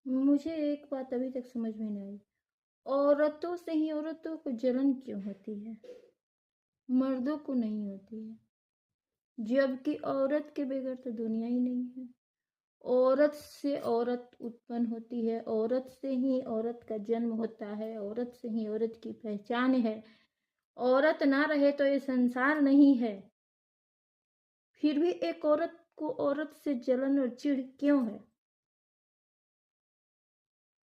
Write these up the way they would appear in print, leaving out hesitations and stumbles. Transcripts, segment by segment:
मुझे एक बात अभी तक समझ में नहीं आई। औरतों से ही औरतों को जलन क्यों होती है, मर्दों को नहीं होती है? जबकि औरत के बगैर तो दुनिया ही नहीं है। औरत से औरत उत्पन्न होती है, औरत से ही औरत का जन्म होता है, औरत से ही औरत की पहचान है। औरत ना रहे तो ये संसार नहीं है। फिर भी एक औरत को औरत से जलन और चिढ़ क्यों है?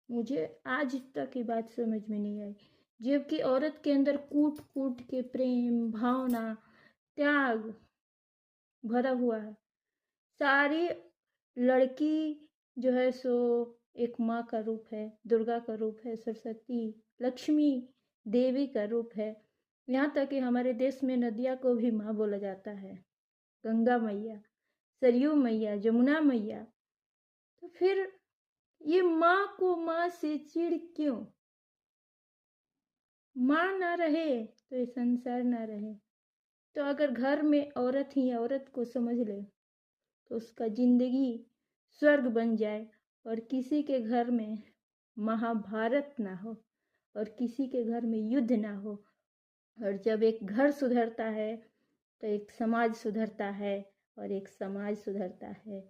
मुझे आज तक ये बात समझ में नहीं आई। जबकि औरत के अंदर कूट कूट के प्रेम, भावना, त्याग भरा हुआ है। सारी लड़की जो है सो एक माँ का रूप है, दुर्गा का रूप है, सरस्वती, लक्ष्मी देवी का रूप है। यहाँ तक कि हमारे देश में नदिया को भी माँ बोला जाता है। गंगा मैया, सरयू मैया, जमुना मैया। तो फिर ये माँ को माँ से चिढ़ क्यों? माँ ना रहे तो ये संसार ना रहे। तो अगर घर में औरत ही औरत को समझ ले तो उसका जिंदगी स्वर्ग बन जाए। और किसी के घर में महाभारत ना हो और किसी के घर में युद्ध ना हो। और जब एक घर सुधरता है तो एक समाज सुधरता है, और एक समाज सुधरता है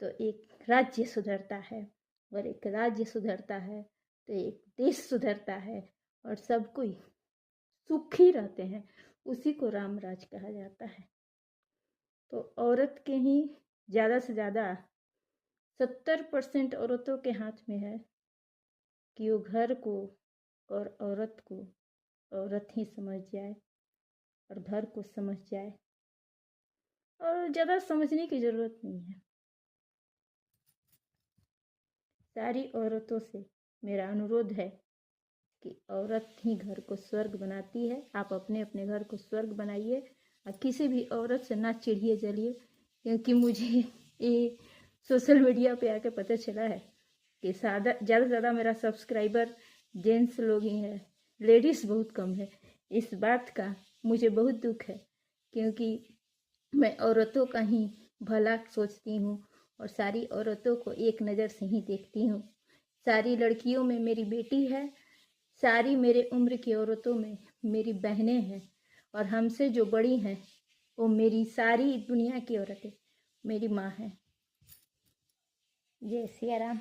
तो एक राज्य सुधरता है, और एक राज्य सुधरता है तो एक देश सुधरता है, और सब कोई सुखी रहते हैं। उसी को राम राज कहा जाता है। तो औरत के ही ज़्यादा से ज़्यादा 70% औरतों के हाथ में है कि वो घर को और औरत को औरत ही समझ जाए और घर को समझ जाए। और ज़्यादा समझने की ज़रूरत नहीं है। सारी औरतों से मेरा अनुरोध है कि औरत ही घर को स्वर्ग बनाती है। आप अपने अपने घर को स्वर्ग बनाइए और किसी भी औरत से ना चिढ़िए जलिए। क्योंकि मुझे ये सोशल मीडिया पे आके पता चला है कि ज़्यादा से ज़्यादा मेरा सब्सक्राइबर जेंट्स लोग ही हैं, लेडीज़ बहुत कम है। इस बात का मुझे बहुत दुख है, क्योंकि मैं औरतों का ही भला सोचती हूँ और सारी औरतों को एक नज़र से ही देखती हूँ। सारी लड़कियों में मेरी बेटी है, सारी मेरे उम्र की औरतों में मेरी बहनें हैं, और हमसे जो बड़ी हैं वो मेरी सारी दुनिया की औरतें मेरी माँ हैं। जय सिया राम।